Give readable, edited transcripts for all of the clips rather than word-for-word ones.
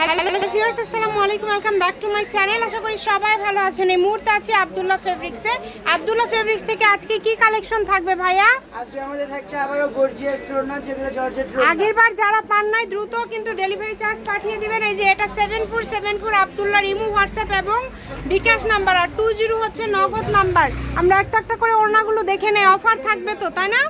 Hello viewers, আসসালামু আলাইকুম, welcome back to my channel. আশা করি সবাই ভালো আছেন। এই মুহূর্তে আছি আব্দুল্লাহ ফেব্রিক্সে। আব্দুল্লাহ ফেব্রিক্স থেকে আজকে কি কালেকশন থাকবে ভাইয়া? আজকে আমাদের থাকছে আবারও গর্জিয়াস ওড়না, যেগুলো জর্জেট ওড়না। আগেরবার যারা পান নাই দ্রুত কিন্তু ডেলিভারি চার্জ পাঠিয়ে দিবেন। এই যে এটা 7474 আব্দুল্লাহ ইমো, হোয়াটসঅ্যাপ এবং বিকাশ নাম্বার, আর 20 হচ্ছে নগদ নাম্বার। আমরা একটা একটা করে ওড়নাগুলো দেখে নেই। অফার থাকবে তো, তাই না?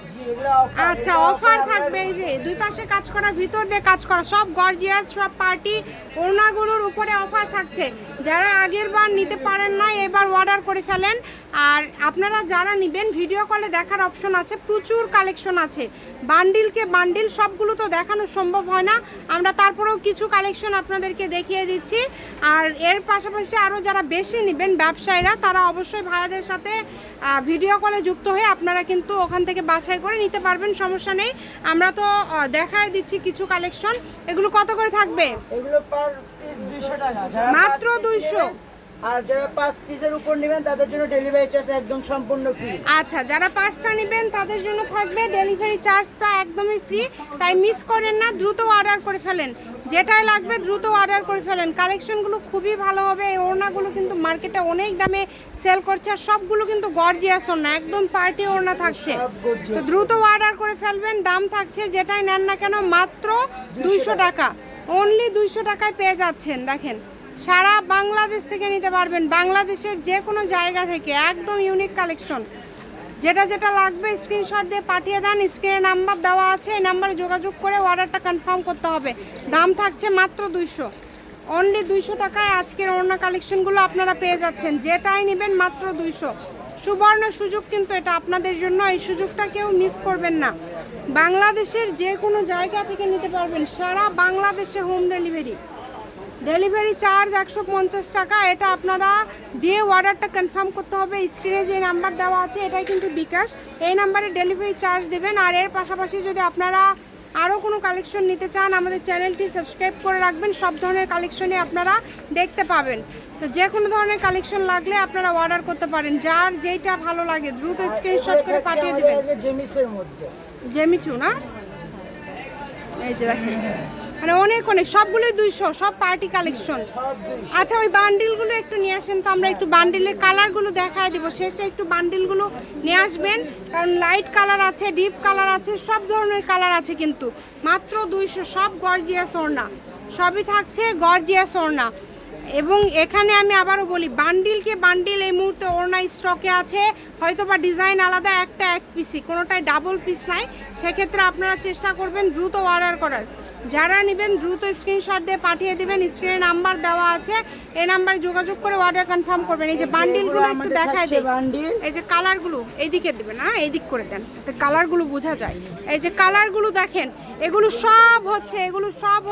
আচ্ছা, অফার থাকবে। এই যে দুই পাশে কাজ করা, ভিতর দিয়ে কাজ করা, সব গর্জিয়াস, সব পার্টি ওড়নাগুলোর উপরে অফার থাকছে। যারা আগের বার নিতে পারেন না এবার অর্ডার করে ফেলেন। আর আপনারা যারা নেবেন ভিডিও কলে দেখার অপশন আছে, প্রচুর কালেকশন আছে। বান্ডিলকে বান্ডিল সবগুলো তো দেখানো সম্ভব হয় না, আমরা তারপরেও কিছু কালেকশন আপনাদেরকে দেখিয়ে দিচ্ছি। আর এর পাশাপাশি আরও যারা বেশি নেবেন ব্যবসায়ীরা, তারা অবশ্যই ভাইয়াদের সাথে ভিডিও কলে যুক্ত হয়ে আপনারা কিন্তু ওখান থেকে বাছাই করে নিতে পারবেন, সমস্যা নেই। আমরা তো দেখায় দিচ্ছি কিছু কালেকশন। এগুলো কত করে থাকবে? এগুলো পার পিস 200 টাকা, মাত্র 200। আর যারা 5 পিসের উপর নেবেন তাদের জন্য ডেলিভারি চার্জ একদম সম্পূর্ণ ফ্রি। আচ্ছা, যারা 5টা নেবেন তাদের জন্য থাকবে ডেলিভারি চার্জটা একদমই ফ্রি। তাই মিস করেন না, দ্রুত অর্ডার করে ফেলেন। যেটাই লাগবে দ্রুত অর্ডার করে ফেলেন। কালেকশনগুলো খুবই ভালো হবে। এই ওড়নাগুলো কিন্তু মার্কেটে অনেক দামে সেল করছে, আর সবগুলো কিন্তু গর্জিয়াস ওড়না, একদম পার্টি ওড়না থাকছে। তো দ্রুত অর্ডার করে ফেলবেন। দাম থাকছে যেটাই নেন না কেন মাত্র 200 টাকা। অনলি 200 টাকায় পেয়ে যাচ্ছেন। দেখেন, সারা বাংলাদেশ থেকে নিতে পারবেন, বাংলাদেশের যে কোনো জায়গা থেকে। একদম ইউনিক কালেকশন। যেটা যেটা লাগবে স্ক্রিনশট দিয়ে পাঠিয়ে দেন। স্ক্রিনে নাম্বার দেওয়া আছে, এই নাম্বারে যোগাযোগ করে অর্ডারটা কনফার্ম করতে হবে। দাম থাকছে মাত্র 200। অনলি 200 টাকায় আজকের ওড়না কালেকশনগুলো আপনারা পেয়ে যাচ্ছেন। যেটাই নেবেন মাত্র 200। সুবর্ণ সুযোগ কিন্তু এটা আপনাদের জন্য, এই সুযোগটা কেউ মিস করবেন না। বাংলাদেশের যে কোনো জায়গা থেকে নিতে পারবেন, সারা বাংলাদেশে হোম ডেলিভারি। ডেলিভারি চার্জ 150 টাকা। এটা আপনারা দিয়ে অর্ডারটা কনফার্ম করতে হবে। স্ক্রিনে যে নাম্বার দেওয়া আছে এটাই কিন্তু বিকাশ, এই নাম্বারে ডেলিভারি চার্জ দেবেন। আর এর পাশাপাশি যদি আপনারা আরও কোনো কালেকশন নিতে চান, আমাদের চ্যানেলটি সাবস্ক্রাইব করে রাখবেন। সব ধরনের কালেকশনই আপনারা দেখতে পাবেন। তো যে কোনো ধরনের কালেকশন লাগলে আপনারা অর্ডার করতে পারেন। যার যেটা ভালো লাগে দ্রুত স্ক্রিনশট করে পাঠিয়ে দেবেন। জেমিসের মধ্যে জেমিচু না, এই যে দেখেন, মানে অনেক অনেক, সবগুলোই 200, সব পার্টি কালেকশন। আচ্ছা, ওই বান্ডিলগুলো একটু নিয়ে আসেন তো, আমরা একটু বান্ডিলের কালারগুলো দেখায় দেবো। শেষে একটু বান্ডিলগুলো নিয়ে আসবেন, কারণ লাইট কালার আছে, ডিপ কালার আছে, সব ধরনের কালার আছে। কিন্তু মাত্র 200, সব গর্জিয়াস ওড়না, সবই থাকছে গর্জিয়াস ওড়না। এবং এখানে আমি আবারও বলি, বান্ডিলকে বান্ডিল এই মুহূর্তে ওড়না স্টকে আছে, হয়তো বা ডিজাইন আলাদা, একটা এক পিসি, কোনোটাই ডাবল পিস নাই। সেক্ষেত্রে আপনারা চেষ্টা করবেন দ্রুত অর্ডার করার। যারা নেবেন দ্রুত স্ক্রিনশট দিয়ে পাঠিয়ে দেবেন। স্ক্রিনে নাম্বার দেওয়া আছে, এই নাম্বারে যোগাযোগ করে অর্ডার কনফার্ম করবেন। এই যে বান্ডিলগুলো একটু দেখায় দেন। এই যে কালারগুলো এইদিকে দেবেন, হ্যাঁ এইদিক করে দেন, যাতে কালারগুলো বোঝা যায়। এই যে কালারগুলো দেখেন, এগুলো সব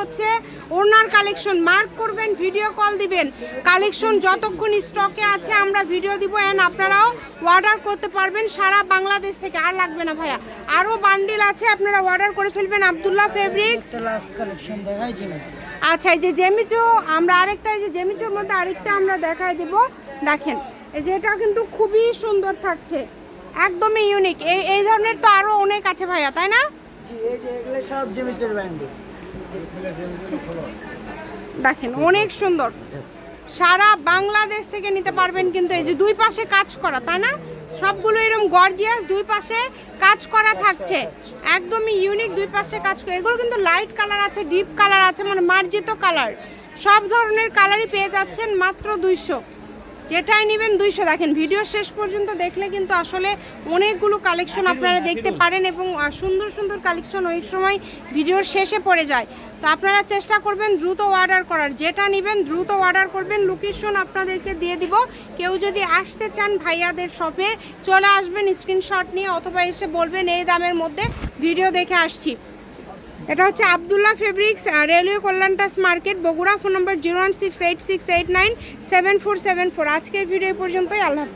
হচ্ছে ওড়নার কালেকশন। মার্ক করবেন, ভিডিও কল দিবেন। কালেকশন যতক্ষণ স্টকে আছে আমরা ভিডিও দিব, এন্ড আপনারাও অর্ডার করতে পারবেন সারা বাংলাদেশ থেকে। আর লাগবে না ভাইয়া, আরও বান্ডিল আছে, আপনারা অর্ডার করে ফেলবেন। আব্দুল্লাহ ফেব্রিক্স কালেকশন দেখাই জেমিস। আচ্ছা, এই যে জেমিচু, আমরা আরেকটা, এই যে জেমিচুর মধ্যে আরেকটা আমরা দেখাই দেব। দেখেন, এই যে এটা কিন্তু খুবই সুন্দর থাকছে, একদমই ইউনিক। এই ধরনের তো আরো অনেক আছে ভাইয়া, তাই না? জি, এই যে এগুলো সব জেমিসের ব্র্যান্ডে। দেখেন, অনেক সুন্দর। সারা বাংলাদেশ থেকে নিতে পারবেন। কিন্তু এই যে দুই পাশে কাজ করা, তাই না? সবগুলো এরকম গর্জিয়াস, দুই পাশে কাজ করা থাকছে, একদমই ইউনিক। দুই পাশে কাজ করে, এগুলো কিন্তু লাইট কালার আছে, ডিপ কালার আছে, মানে মার্জিত কালার, সব ধরনের কালারই পেয়ে যাচ্ছেন মাত্র 200। যেটাই নেবেন 200। দেখেন, ভিডিও শেষ পর্যন্ত দেখলে কিন্তু আসলে অনেকগুলো কালেকশন আপনারা দেখতে পারেন, এবং সুন্দর সুন্দর কালেকশন অনেক সময় ভিডিওর শেষে পড়ে যায়। তো আপনারা চেষ্টা করবেন দ্রুত অর্ডার করার। যেটা নেবেন দ্রুত অর্ডার করবেন। লোকেশন আপনাদেরকে দিয়ে দিব। কেউ যদি আসতে চান ভাইয়াদের শপে, চলে আসবেন স্ক্রিনশট নিয়ে, অথবা এসে বলবেন এই দামের মধ্যে ভিডিও দেখে আসছি। এটা হচ্ছে আব্দুল্লাহ ফেব্রিক্স, রেলওয়ে কল্যাণটাস মার্কেট, বগুড়া। Phone number 01686897474। আজকের ভিডিও পর্যন্তই। আল্লাহ হাফেজ।